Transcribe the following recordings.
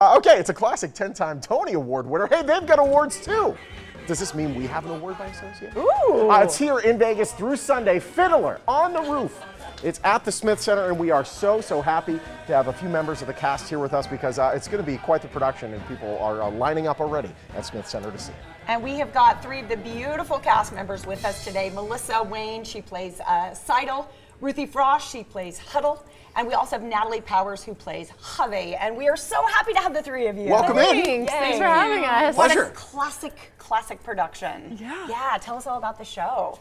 Okay, it's a classic 10-time Tony Award winner. Hey, they've got awards too. Does this mean we have an award by association? Ooh. It's here in Vegas through Sunday. Fiddler on the Roof. It's at the Smith Center, and we are so happy to have a few members of the cast here with us because it's going to be quite the production, and people are lining up already at Smith Center to see it. And we have got three of the beautiful cast members with us today. Melissa Wayne, she plays Seidel. Ruthie Frost, she plays Huddle. And we also have Natalie Powers, who plays Hovey. And we are so happy to have the three of you. Welcome in. Thanks for having us. Pleasure. What a classic production. Yeah, tell us all about the show.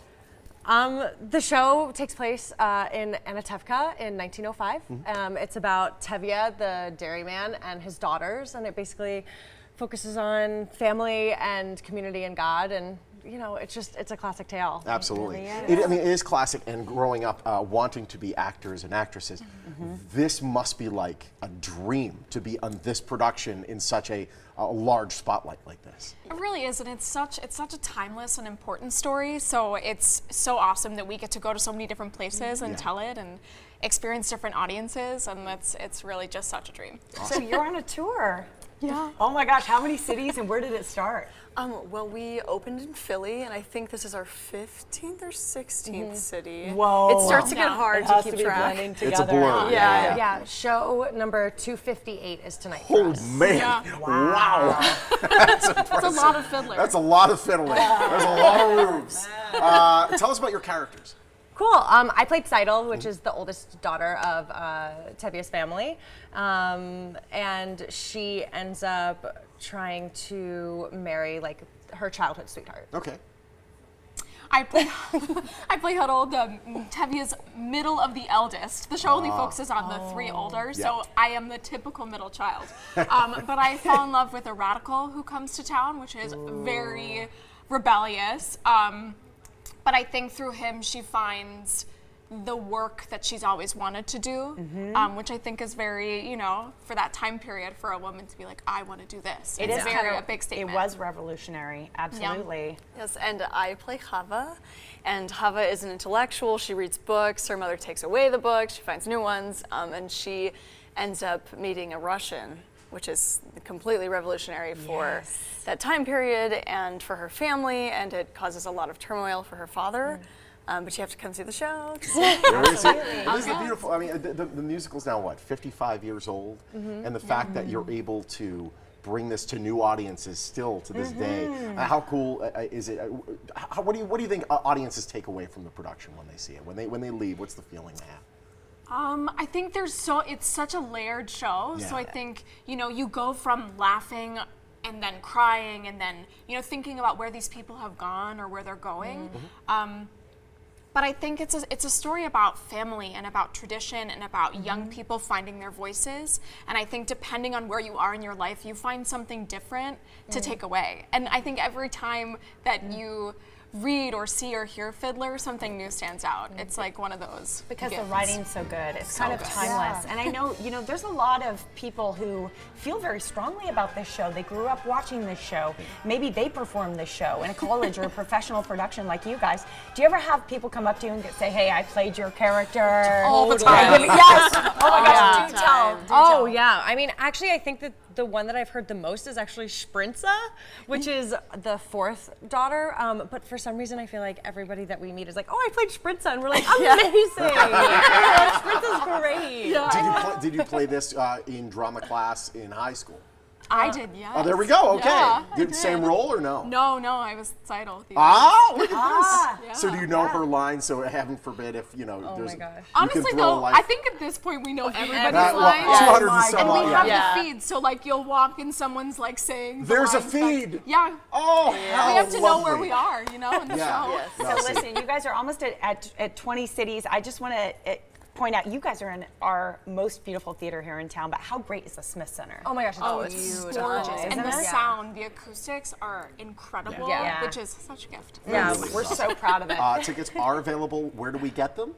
The show takes place in Anatevka in 1905. It's about Tevye, the dairyman, and his daughters, and it basically focuses on family and community and God, and you know, it's a classic tale. Absolutely. It is classic, and growing up wanting to be actors and actresses, this must be like a dream to be on this production in such a large spotlight like this. It really is, and it's such a timeless and important story, so it's so awesome that we get to go to so many different places and tell it and experience different audiences, and it's really just such a dream. So you're on a tour. Yeah. Oh my gosh, how many cities and where did it start? Well, we opened in Philly, and I think this is our 15th or 16th city. Whoa. It starts to get hard to keep track. It's a blur. Yeah, show number 258 is tonight for Oh us. man! Yeah. Wow. That's impressive. That's a lot of Fiddler. That's a lot of fiddling. There's a lot of roofs. Tell us about your characters. Cool. I played Seidel, which is the oldest daughter of Tevye's family, and she ends up trying to marry like her childhood sweetheart. Okay. I play Huddle, Tevye's middle of the eldest. The show only focuses on the three older, so I am the typical middle child. But I fall in love with a radical who comes to town, which is very rebellious. But I think through him, she finds the work that she's always wanted to do, which I think is very, for that time period, for a woman to be like, I want to do this. It is a big statement. It was revolutionary, absolutely. Yes, and I play Chava, and Chava is an intellectual. She reads books. Her mother takes away the books. She finds new ones, and she ends up meeting a Russian, which is completely revolutionary for that time period and for her family, and it causes a lot of turmoil for her father. But you have to come see the show. It is beautiful. I mean, the musical's now what, 55 years old, and the fact that you're able to bring this to new audiences still to this day. How cool is it? What do you think audiences take away from the production when they see it? When they leave, what's the feeling they have? I think it's such a layered show. So I think, you go from laughing and then crying and then, thinking about where these people have gone or where they're going. But I think it's a story about family and about tradition and about young people finding their voices. And I think depending on where you are in your life, you find something different to take away. And I think every time that you read or see or hear Fiddler, something new stands out. It's like one of those Because gifts. the writing's so good. It's kind of good. timeless. And I know, there's a lot of people who feel very strongly about this show. They grew up watching this show. Maybe they perform this show in a college or a professional production like you guys. Do you ever have people come up to you and say, hey, I played your character? All the time. Yes. Oh my gosh, do tell. Oh yeah, I mean, actually, I think that the one that I've heard the most is actually Sprinza, which is the fourth daughter. But for some reason, I feel like everybody that we meet is like, oh, I played Sprinza, and we're like, amazing. Sprinza's great. Did you play this in drama class in high school? I did, yes. Oh, there we go. Okay. Yeah, did same role or no? No, I was Seidel. Look at this. Yeah. So do you know her lines? So heaven forbid if there's. my gosh. Honestly, though, I think at this point we know everybody's lines. 200 and some And we odd, have the feed, so like you'll walk and someone's like saying. There's a lines feed. Yeah. Oh, We how have to know where lovely. we are, in the show. So listen, you guys are almost at 20 cities. I just want to point out, you guys are in our most beautiful theater here in town, but how great is the Smith Center? Oh my gosh, It's gorgeous. Isn't And the it? sound, the acoustics are incredible, Yeah. which is such a gift. Yeah, we're so proud of it. Tickets are available. Where do we get them?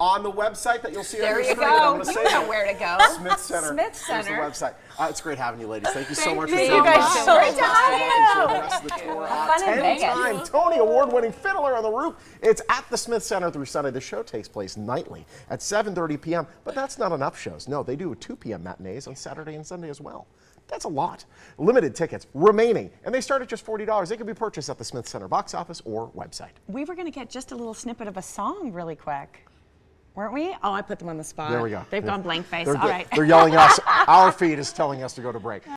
on the website that you'll see on There your you screen. I'm go. gonna You say know it. where to go. Smith Center. Smith Here's Center. the website. It's great having you, ladies. Thank you so much for you coming. guys so Great to have you. The rest of the tour. Fun in Vegas. 10-time Tony Award-winning Fiddler on the Roof. It's at the Smith Center through Sunday. The show takes place nightly at 7:30 p.m. But that's not enough shows. No, they do 2 p.m. matinees on Saturday and Sunday as well. That's a lot. Limited tickets remaining, and they start at just $40. They can be purchased at the Smith Center box office or website. We were going to get just a little snippet of a song really quick. Weren't we? Oh, I put them on the spot. There we go. They've gone blank face. They're, All right. They're yelling at us. Our feed is telling us to go to break.